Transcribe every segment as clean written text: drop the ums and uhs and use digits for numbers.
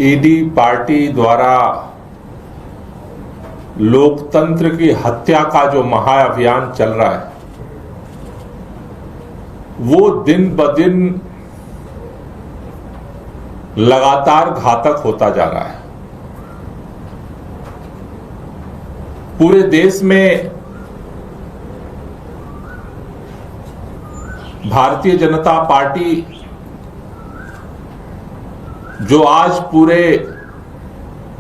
ED party द्वारा लोकतंत्र की हत्या का जो महाअभियान चल रहा है वो दिन ब दिन लगातार घातक होता जा रहा है। पूरे देश में भारतीय जनता पार्टी जो आज पूरे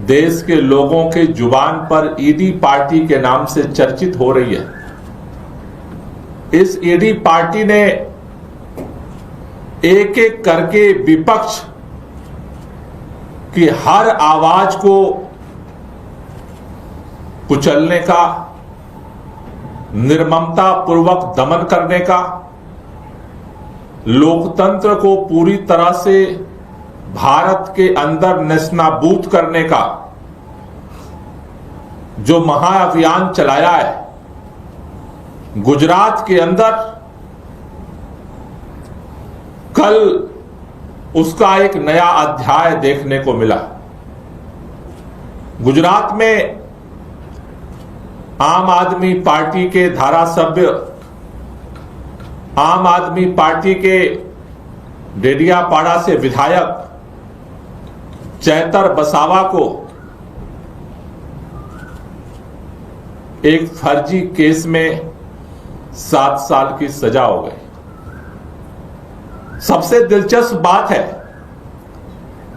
देश के लोगों के जुबान पर ईडी पार्टी के नाम से चर्चित हो रही है, इस ईडी पार्टी ने एक एक करके विपक्ष की हर आवाज को कुचलने का, निर्ममता पूर्वक दमन करने का, लोकतंत्र को पूरी तरह से भारत के अंदर नेस्तनाबूद करने का जो महाअभियान चलाया है। गुजरात के अंदर कल उसका एक नया अध्याय देखने को मिला। गुजरात में आम आदमी पार्टी के धारासभ्य, आम आदमी पार्टी के डेडियापाड़ा से विधायक चैतर बसावा को एक फर्जी केस में 7 साल की सजा हो गई। सबसे दिलचस्प बात है,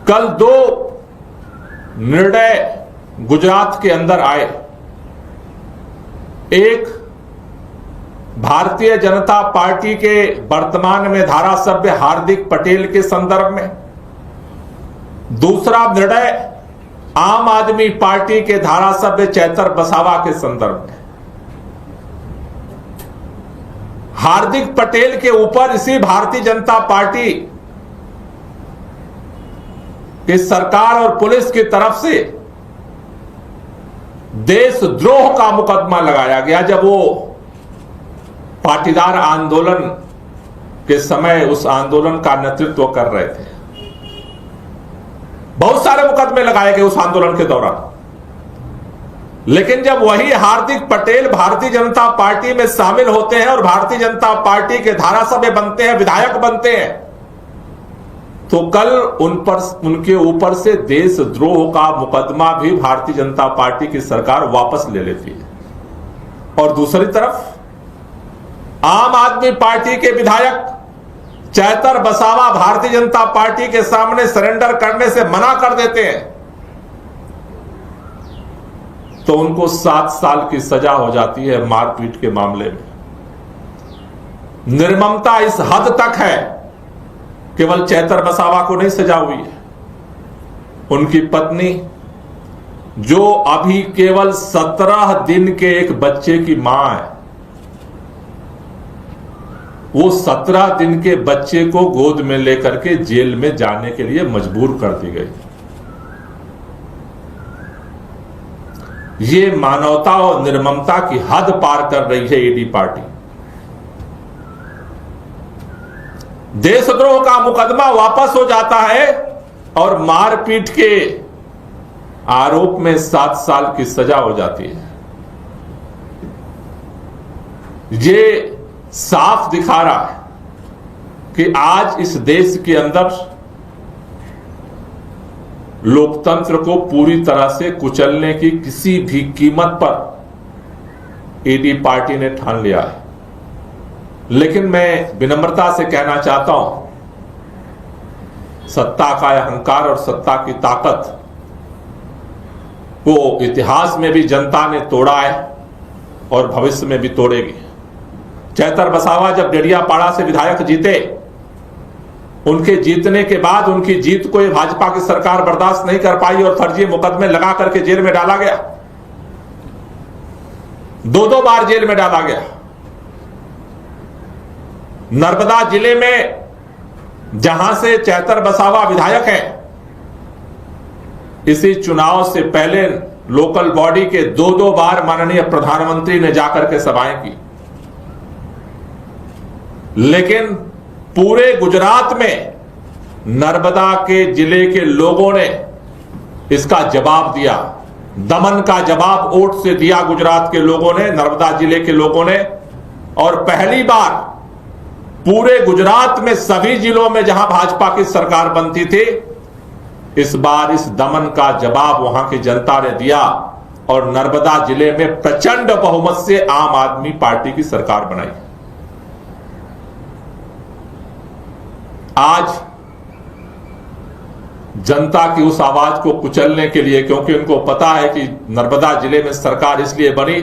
कल 2 निर्णय गुजरात के अंदर आए। एक भारतीय जनता पार्टी के वर्तमान में धारासभ्य हार्दिक पटेल के संदर्भ में, दूसरा निर्णय आम आदमी पार्टी के धारासभ्य चैतर बसावा के संदर्भ में। हार्दिक पटेल के ऊपर इसी भारतीय जनता पार्टी की सरकार और पुलिस की तरफ से देशद्रोह का मुकदमा लगाया गया, जब वो पाटीदार आंदोलन के समय उस आंदोलन का नेतृत्व कर रहे थे। बहुत सारे मुकदमे लगाए गए उस आंदोलन के दौरान, लेकिन जब वही हार्दिक पटेल भारतीय जनता पार्टी में शामिल होते हैं और भारतीय जनता पार्टी के धारासभ्य बनते हैं, विधायक बनते हैं, तो कल उनके ऊपर से देशद्रोह का मुकदमा भी भारतीय जनता पार्टी की सरकार वापस ले लेती है। और दूसरी तरफ आम आदमी पार्टी के विधायक चैतर बसावा भारतीय जनता पार्टी के सामने सरेंडर करने से मना कर देते हैं, तो उनको 7 साल की सजा हो जाती है मारपीट के मामले में। निर्ममता इस हद तक है, केवल चैतर बसावा को नहीं सजा हुई है, उनकी पत्नी जो अभी केवल 17 दिन के एक बच्चे की मां है, वो 17 दिन के बच्चे को गोद में लेकर के जेल में जाने के लिए मजबूर कर दी गई। ये मानवता और निर्ममता की हद पार कर रही है ईडी पार्टी। देशद्रोह का मुकदमा वापस हो जाता है और मारपीट के आरोप में 7 साल की सजा हो जाती है। ये साफ दिखा रहा है कि आज इस देश के अंदर लोकतंत्र को पूरी तरह से कुचलने की किसी भी कीमत पर ईडी पार्टी ने ठान लिया है। लेकिन मैं विनम्रता से कहना चाहता हूं, सत्ता का अहंकार और सत्ता की ताकत को इतिहास में भी जनता ने तोड़ा है और भविष्य में भी तोड़ेगी। चैतर बसावा जब डेडियापाड़ा से विधायक जीते, उनके जीतने के बाद उनकी जीत को ये भाजपा की सरकार बर्दाश्त नहीं कर पाई और फर्जी मुकदमे लगा करके जेल में डाला गया। 2 बार जेल में डाला गया। नर्मदा जिले में जहां से चैतर बसावा विधायक हैं, इसी चुनाव से पहले लोकल बॉडी के 2 बार माननीय प्रधानमंत्री ने जाकर के सभाएं की, लेकिन पूरे गुजरात में नर्मदा के जिले के लोगों ने इसका जवाब दिया। दमन का जवाब वोट से दिया गुजरात के लोगों ने, नर्मदा जिले के लोगों ने। और पहली बार पूरे गुजरात में सभी जिलों में जहां भाजपा की सरकार बनती थी, इस बार इस दमन का जवाब वहां की जनता ने दिया और नर्मदा जिले में प्रचंड बहुमत से आम आदमी पार्टी की सरकार बनाई। आज जनता की उस आवाज को कुचलने के लिए, क्योंकि उनको पता है कि नर्मदा जिले में सरकार इसलिए बनी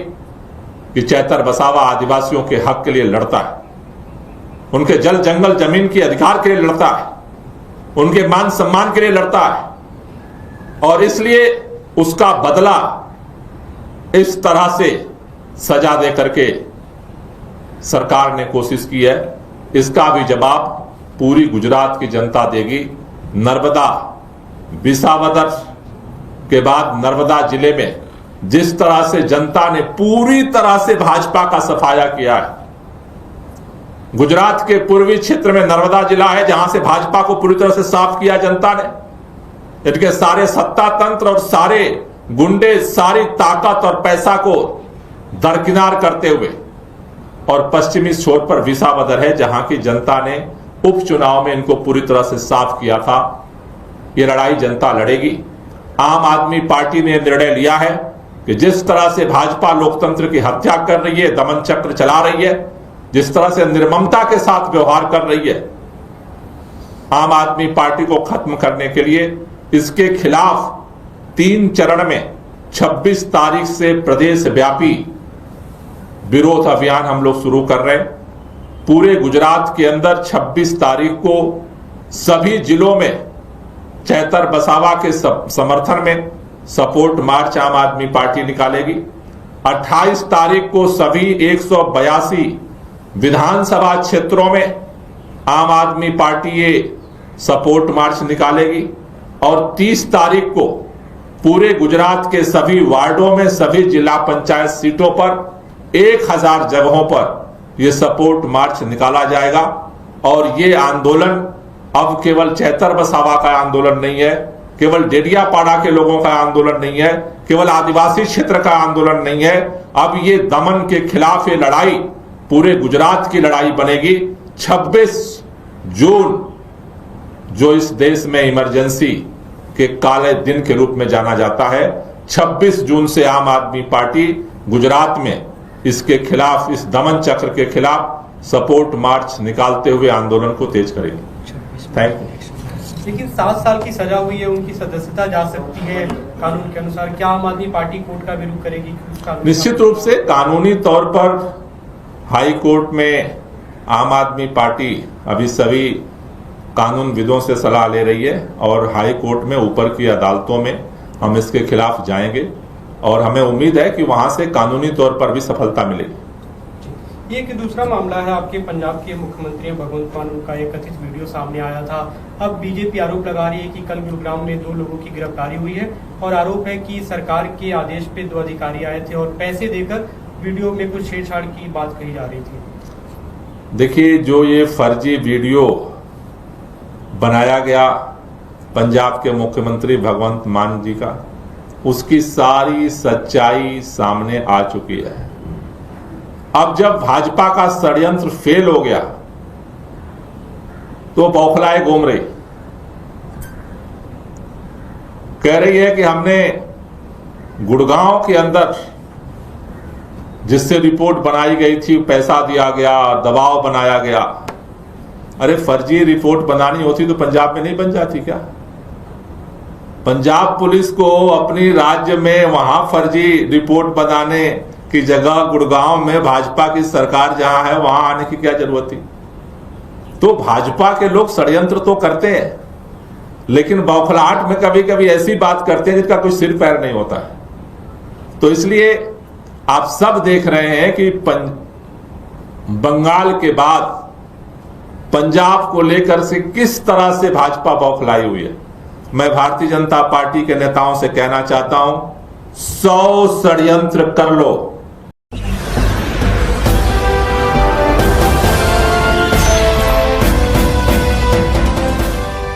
कि चैतर बसावा आदिवासियों के हक के लिए लड़ता है, उनके जल जंगल जमीन के अधिकार के लिए लड़ता है, उनके मान सम्मान के लिए लड़ता है। और इसलिए उसका बदला इस तरह से सजा दे करके सरकार ने कोशिश की है। इसका भी जवाब पूरी गुजरात की जनता देगी। नर्मदा विसावदर के बाद नर्मदा जिले में जिस तरह से जनता ने पूरी तरह से भाजपा का सफाया किया है, गुजरात के पूर्वी क्षेत्र में नर्मदा जिला है जहां से भाजपा को पूरी तरह से साफ किया जनता ने। इनके सारे सत्ता तंत्र और सारे गुंडे सारी ताकत और पैसा को दरकिनार करते हुए, और पश्चिमी छोर पर विसावदर है जहां की जनता ने उपचुनाव में इनको पूरी तरह से साफ किया था। ये लड़ाई जनता लड़ेगी। आम आदमी पार्टी ने निर्णय लिया है कि जिस तरह से भाजपा लोकतंत्र की हत्या कर रही है, दमन चक्र चला रही है, जिस तरह से निर्ममता के साथ व्यवहार कर रही है, आम आदमी पार्टी को खत्म करने के लिए इसके खिलाफ 3 चरण में 26 तारीख से प्रदेश व्यापी विरोध अभियान हम लोग शुरू कर रहे हैं। पूरे गुजरात के अंदर 26 तारीख को सभी जिलों में चैतर बसावा के समर्थन में सपोर्ट मार्च आम आदमी पार्टी निकालेगी। 28 तारीख को सभी 182 विधानसभा क्षेत्रों में आम आदमी पार्टी ये सपोर्ट मार्च निकालेगी। और 30 तारीख को पूरे गुजरात के सभी वार्डों में, सभी जिला पंचायत सीटों पर 1000 जगहों पर यह सपोर्ट मार्च निकाला जाएगा। और ये आंदोलन अब केवल चैतर बसावा का आंदोलन नहीं है, केवल डेडियापाड़ा के लोगों का आंदोलन नहीं है, केवल आदिवासी क्षेत्र का आंदोलन नहीं है। अब ये दमन के खिलाफ ये लड़ाई पूरे गुजरात की लड़ाई बनेगी। 26 जून, जो इस देश में इमरजेंसी के काले दिन के रूप में जाना जाता है, 26 जून से आम आदमी पार्टी गुजरात में इसके खिलाफ, इस दमन चक्र के खिलाफ सपोर्ट मार्च निकालते हुए आंदोलन को तेज करेगी। Thank you. लेकिन 7 साल की सजा हुई है, उनकी सदस्यता जा सकती है कानून के अनुसार। क्या आम आदमी पार्टी कोर्ट का विरोध करेगी? निश्चित रूप से कानूनी तौर पर हाई कोर्ट में आम आदमी पार्टी अभी सभी कानूनविदों से सलाह ले रही है और हाई कोर्ट में, ऊपर की अदालतों में हम इसके खिलाफ जाएंगे और हमें उम्मीद है कि वहां से कानूनी तौर पर भी सफलता मिलेगी। ये एक दूसरा मामला है, आपके पंजाब के मुख्यमंत्री भगवंत मान का एक कथित वीडियो सामने आया था। अब बीजेपी आरोप लगा रही है कि कल गुरुग्राम में 2 लोगों की गिरफ्तारी हुई है और आरोप है कि सरकार के आदेश पे 2 अधिकारी आए थे और पैसे देकर वीडियो में कुछ छेड़छाड़ की बात कही जा रही थी। देखिए, जो ये फर्जी वीडियो बनाया गया पंजाब के मुख्यमंत्री भगवंत मान जी का, उसकी सारी सच्चाई सामने आ चुकी है। अब जब भाजपा का षड्यंत्र फेल हो गया तो बौखलाए घूम रही, कह रही है कि हमने गुड़गांव के अंदर जिससे रिपोर्ट बनाई गई थी पैसा दिया गया, दबाव बनाया गया। अरे फर्जी रिपोर्ट बनानी होती तो पंजाब में नहीं बन जाती क्या? पंजाब पुलिस को अपनी राज्य में वहां फर्जी रिपोर्ट बनाने की जगह गुड़गांव में भाजपा की सरकार जहां है वहां आने की क्या जरूरत थी? तो भाजपा के लोग षड्यंत्र तो करते हैं, लेकिन बौखलाहट में कभी कभी ऐसी बात करते हैं जिसका कोई सिर पैर नहीं होता है। तो इसलिए आप सब देख रहे हैं कि बंगाल के बाद पंजाब को लेकर से किस तरह से भाजपा बौखलाई हुई है। मैं भारतीय जनता पार्टी के नेताओं से कहना चाहता हूं, 100 षड्यंत्र कर लो,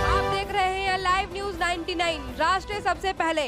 आप देख रहे हैं लाइव न्यूज 9 99 राष्ट्र सबसे पहले।